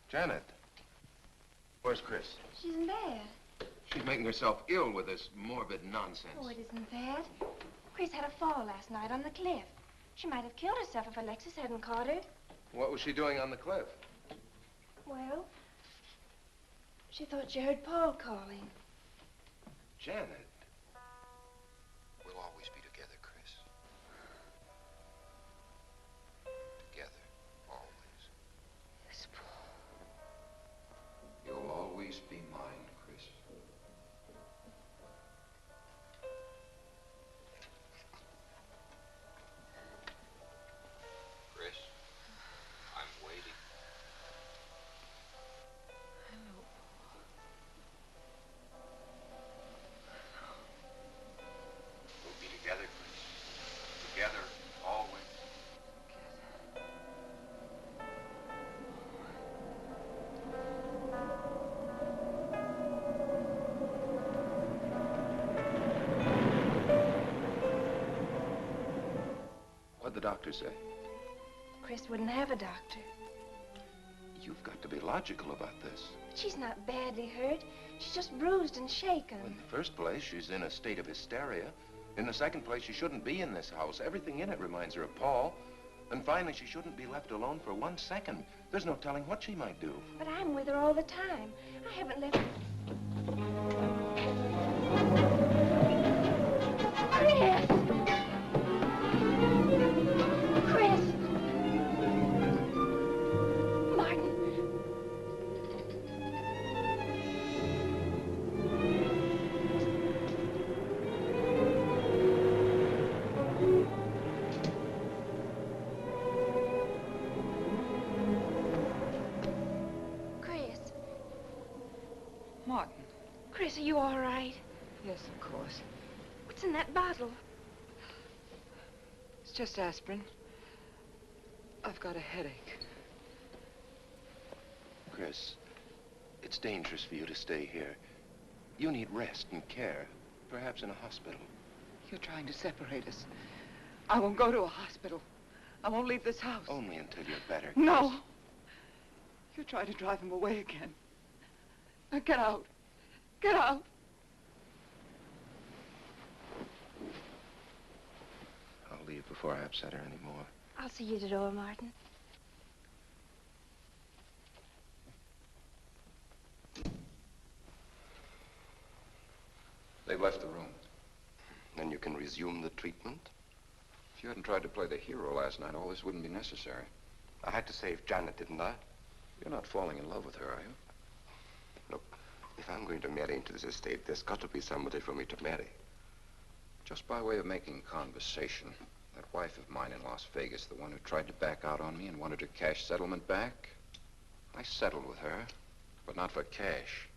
Janet. Where's Chris? She's in bed. She's making herself ill with this morbid nonsense. Oh, it isn't that. Chris had a fall last night on the cliff. She might have killed herself if Alexis hadn't caught her. What was she doing on the cliff? Well, she thought she heard Paul calling. Janet. We'll always be together, Chris. Together, always. Yes, Paul. You'll always be mine, Chris. Chris, I'm waiting. I know, Paul. We'll be together, Chris. Together, always. What'd the doctor say? Chris wouldn't have a doctor. You've got to be logical about this. But she's not badly hurt. She's just bruised and shaken. In the first place, she's in a state of hysteria. In the second place, she shouldn't be in this house. Everything in it reminds her of Paul. And finally, she shouldn't be left alone for 1 second. There's no telling what she might do. But I'm with her all the time. I haven't left... Chris! Martin. Chris, are you all right? Yes, of course. What's in that bottle? It's just aspirin. I've got a headache. Chris, it's dangerous for you to stay here. You need rest and care, perhaps in a hospital. You're trying to separate us. I won't go to a hospital. I won't leave this house. Only until you're better, Chris. No. You're trying to drive him away again. Now get out. Get out. I'll leave before I upset her anymore. I'll see you at the door, Martin. They've left the room. Then you can resume the treatment? If you hadn't tried to play the hero last night, all this wouldn't be necessary. I had to save Janet, didn't I? You're not falling in love with her, are you? Look, if I'm going to marry into this estate, there's got to be somebody for me to marry. Just by way of making conversation, that wife of mine in Las Vegas, the one who tried to back out on me and wanted her cash settlement back, I settled with her, but not for cash.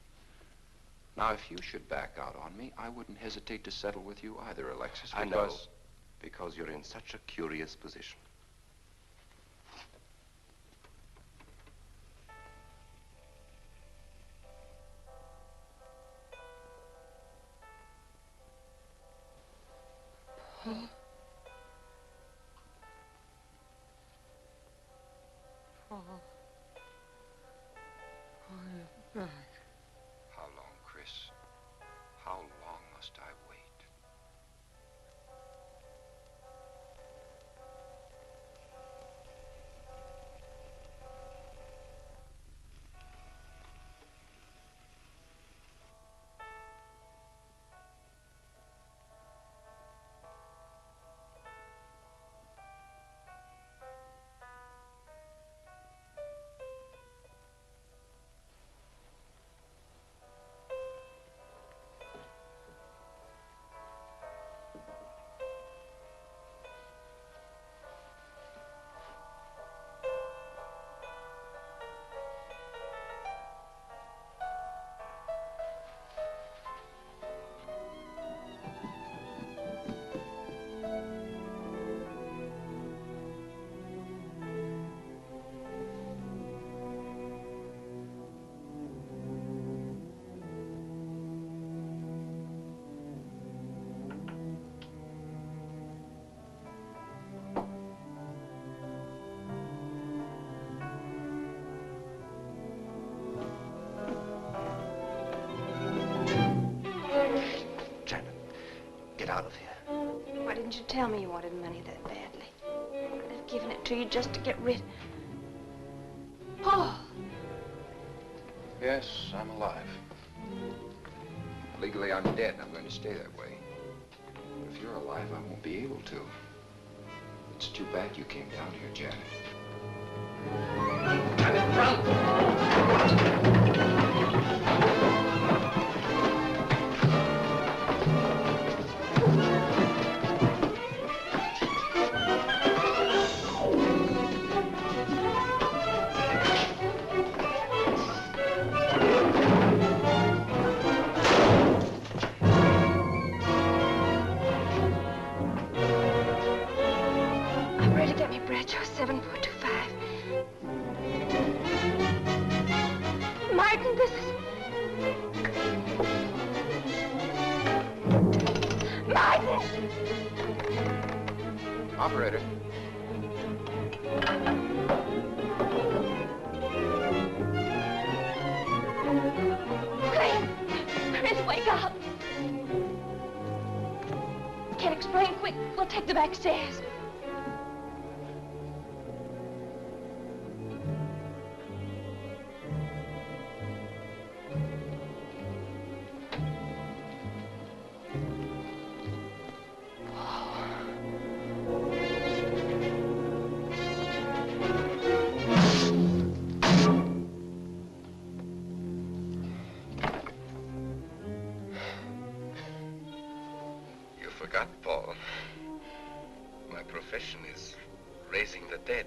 Now, if you should back out on me, I wouldn't hesitate to settle with you either, Alexis, I because... know, because you're in such a curious position. Paul. Paul. Paul, you're back. How long, Chris? How long must I wait? Get out of here. Why didn't you tell me you wanted money that badly? I could have given it to you just to get rid... Paul! Yes, I'm alive. Legally, I'm dead, and I'm going to stay that way. But if you're alive, I won't be able to. It's too bad you came down here, Janet. Janet, run! I'm ready to get me bread, Joe. 7425. Martin, this is... Martin! Operator. Chris, wake up! Can't explain. Quick, we'll take the back stairs. You forgot, Paul. My profession is raising the dead.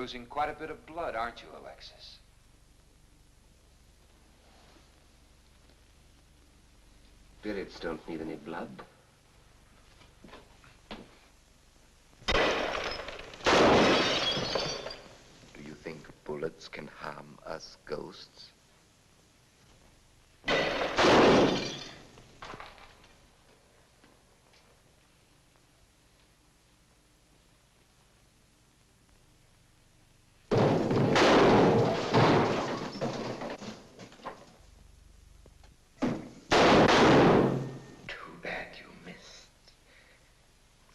losing quite a bit of blood, aren't you, Alexis? Spirits don't need any blood. Do you think bullets can harm us ghosts?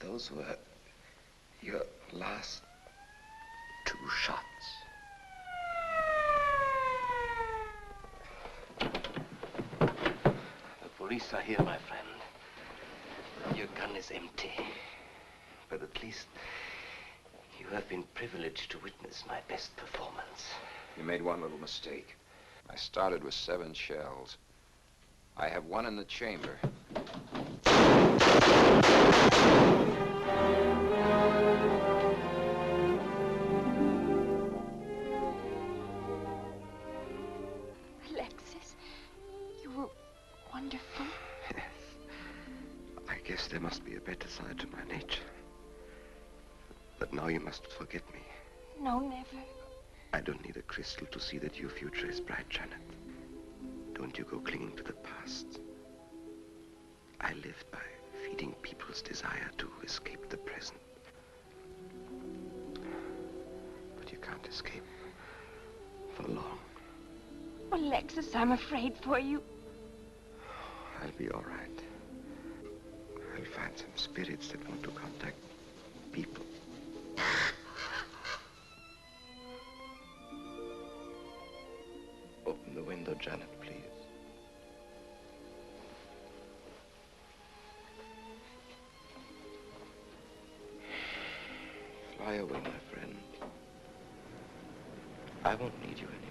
Those were your last 2 shots. The police are here, my friend. Your gun is empty. But at least you have been privileged to witness my best performance. You made one little mistake. I started with 7 shells. I have 1 in the chamber. Alexis, you were wonderful. Yes. I guess there must be a better side to my nature. But now you must forget me. No, never. I don't need a crystal to see that your future is bright, Janet. Don't you go clinging to the past. I lived by feeding people's desire to escape the present. But you can't escape for long. Oh, Alexis, I'm afraid for you. I'll be all right. I'll find some spirits that want to contact people. Open the window, Janet, please. Fly away, my friend. I won't need you anymore.